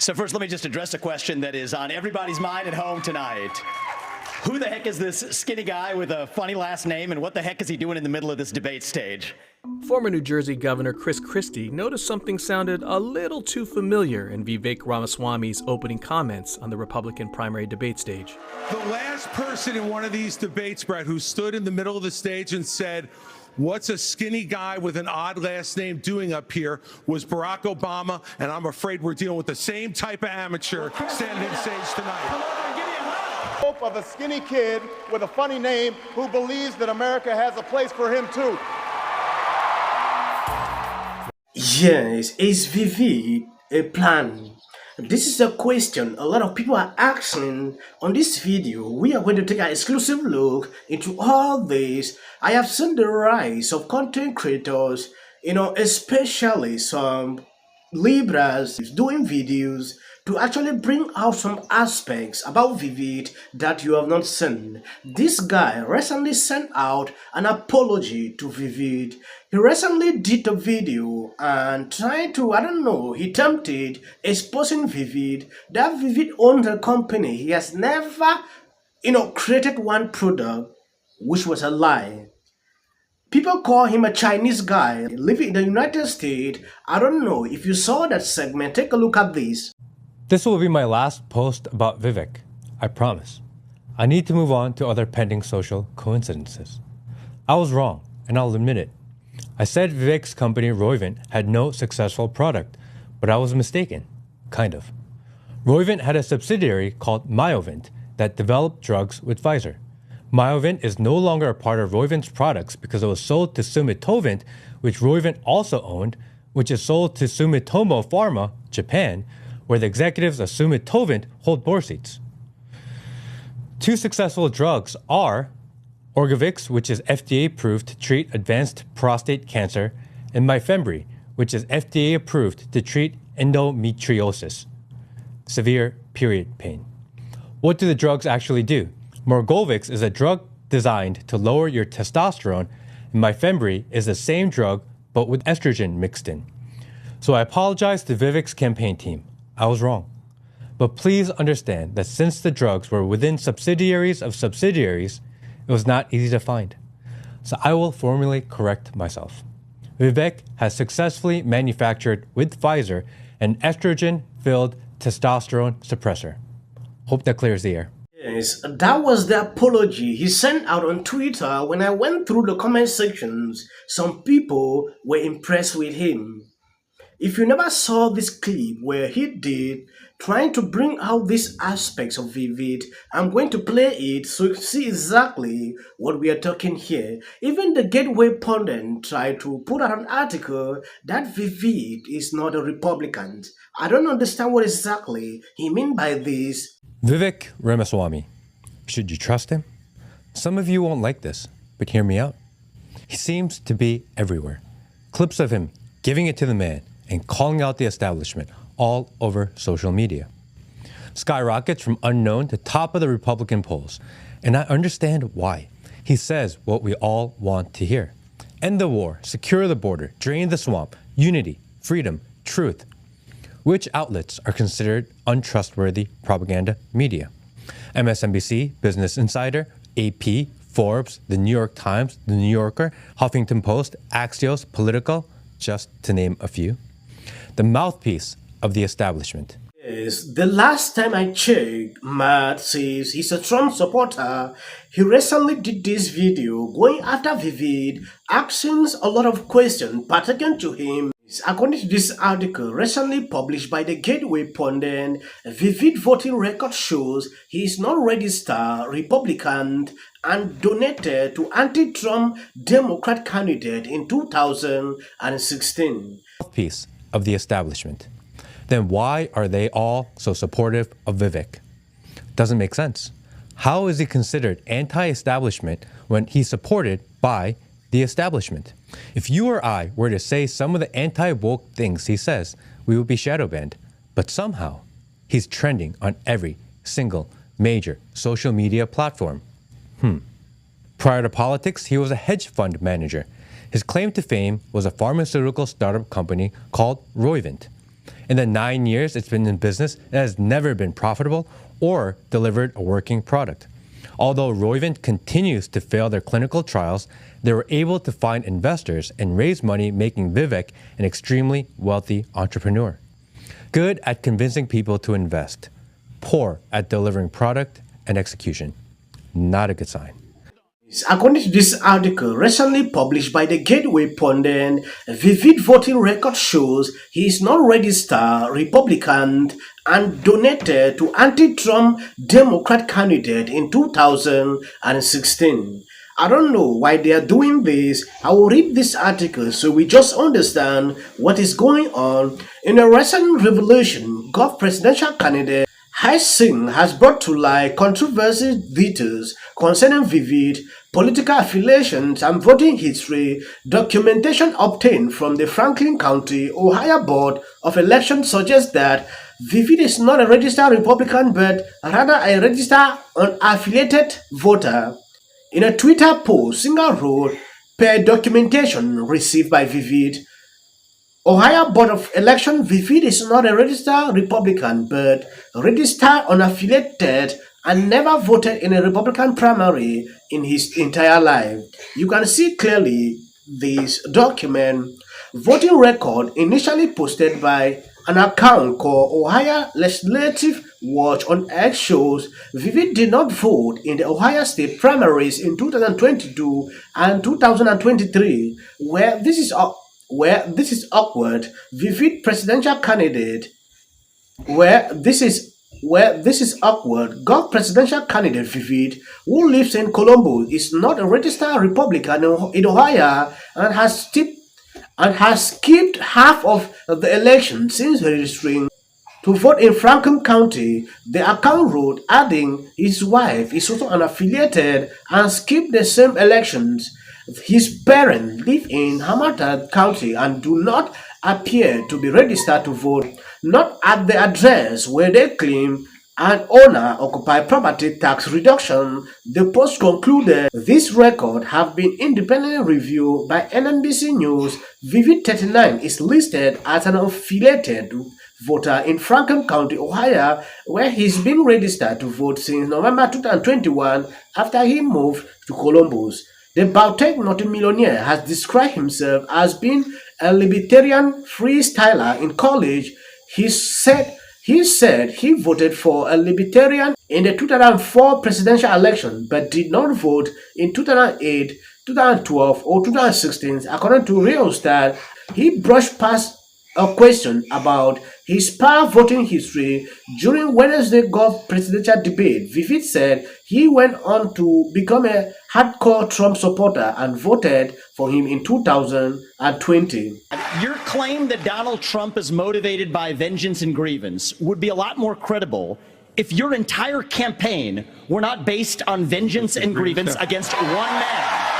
So first, let me just address a question that is on everybody's mind at home tonight. Who the heck is this skinny guy with a funny last name, and what the heck is he doing in the middle of this debate stage? Former New Jersey Governor Chris Christie noticed something sounded a little too familiar in Vivek Ramaswamy's opening comments on the Republican primary debate stage. The last person in one of these debates, Brett, who stood in the middle of the stage and said, "What's a skinny guy with an odd last name doing up here?" was Barack Obama, and I'm afraid we're dealing with the same type of amateur standing on stage tonight. Hope of a skinny kid with a funny name who believes that America has a place for him too. Yes, is Vivek a plan? This is a question a lot of people are asking. On this video, we are going to take an exclusive look into all this. I have seen the rise of content creators, especially some Libras doing videos to actually bring out some aspects about Vivek that you have not seen. This guy recently sent out an apology to Vivek. He recently did a video and tried to, he tempted exposing Vivek that Vivek owns a company. He has never, created one product, which was a lie. People call him a Chinese guy living in the United States. I don't know if you saw that segment. Take a look at this. This will be my last post about Vivek, I promise. I need to move on to other pending social coincidences. I was wrong, and I'll admit it. I said Vivek's company Roivant had no successful product, but I was mistaken, kind of. Roivant had a subsidiary called Myovant that developed drugs with Pfizer. Myovant is no longer a part of Roivant's products because it was sold to Sumitomo, which Roivant also owned, which is sold to Sumitomo Pharma, Japan, where the executives of Sumitomo hold board seats. Two successful drugs are Orgovyx, which is FDA approved to treat advanced prostate cancer, and Myfembree, which is FDA approved to treat endometriosis, severe period pain. What do the drugs actually do? Orgovyx is a drug designed to lower your testosterone, and Myfembree is the same drug but with estrogen mixed in. So I apologize to Vivek's campaign team. I was wrong. But please understand that since the drugs were within subsidiaries of subsidiaries, it was not easy to find. So I will formally correct myself. Vivek has successfully manufactured with Pfizer an estrogen-filled testosterone suppressor. Hope that clears the air. Yes, that was the apology he sent out on Twitter. When I went through the comment sections, some people were impressed with him. If you never saw this clip where he did trying to bring out these aspects of Vivek, I'm going to play it so you can see exactly what we are talking here. Even the Gateway Pundit tried to put out an article that Vivek is not a Republican. I don't understand what exactly he meant by this. Vivek Ramaswamy. Should you trust him? Some of you won't like this, but hear me out. He seems to be everywhere. Clips of him giving it to the man and calling out the establishment all over social media. Skyrockets from unknown to top of the Republican polls. And I understand why. He says what we all want to hear. End the war, secure the border, drain the swamp, unity, freedom, truth. Which outlets are considered untrustworthy propaganda media? MSNBC, Business Insider, AP, Forbes, The New York Times, The New Yorker, Huffington Post, Axios, Politico, just to name a few. The mouthpiece of the establishment. Yes, the last time I checked, Matt says he's a Trump supporter. He recently did this video going after Vivek, asking a lot of questions pertaining to him. According to this article recently published by the Gateway Pundit, Vivek voting record shows he is not registered Republican and donated to anti-Trump Democrat candidate in 2016. Mouthpiece of the establishment. Then why are they all so supportive of Vivek? Doesn't make sense. How is he considered anti-establishment when he's supported by the establishment? If you or I were to say some of the anti-woke things he says, we would be shadow banned. But somehow, he's trending on every single major social media platform. Prior to politics, he was a hedge fund manager. His claim to fame was a pharmaceutical startup company called Roivant. In the 9 years it's been in business, it has never been profitable or delivered a working product. Although Roivant continues to fail their clinical trials, they were able to find investors and raise money, making Vivek an extremely wealthy entrepreneur. Good at convincing people to invest, poor at delivering product and execution. Not a good sign. According to this article recently published by the Gateway Pundit, Vivek voting record shows he is not registered Republican and donated to anti-Trump Democrat candidate in 2016. I don't know why they are doing this. I will read this article so we just understand what is going on. In a recent revelation, Gulf presidential candidate has brought to light controversial details concerning Vivek, political affiliations, and voting history. Documentation obtained from the Franklin County, Ohio Board of Elections suggests that Vivek is not a registered Republican but rather a registered unaffiliated voter. In a Twitter post, Singer wrote, per documentation received by Vivek, Ohio Board of Election, Vivek is not a registered Republican but registered unaffiliated and never voted in a Republican primary in his entire life. You can see clearly this document. Voting record initially posted by an account called Ohio Legislative Watch on X shows Vivek did not vote in the Ohio State primaries in 2022 and 2023, where this is awkward. Vivek presidential candidate, where this is awkward. Gulf presidential candidate Vivek, who lives in Columbus, is not a registered Republican in Ohio and has skipped half of the election since registering to vote in Franklin County. The account wrote, adding his wife is also unaffiliated and skipped the same elections. His parents live in Hamilton County and do not appear to be registered to vote, not at the address where they claim an owner-occupied property tax reduction. The post concluded this record have been independently reviewed by NBC News. Vivek 39 is listed as an affiliated voter in Franklin County, Ohio, where he's been registered to vote since November 2021 after he moved to Columbus. The biotech multimillionaire has described himself as being a libertarian freestyler in college. He said he voted for a libertarian in the 2004 presidential election but did not vote in 2008, 2012, or 2016. According to Real-Stat, he brushed past a question about his prior voting history during Wednesday Gulf presidential debate. Vivek said he went on to become a hardcore Trump supporter and voted for him in 2020. Your claim that Donald Trump is motivated by vengeance and grievance would be a lot more credible if your entire campaign were not based on vengeance and grievance against one man.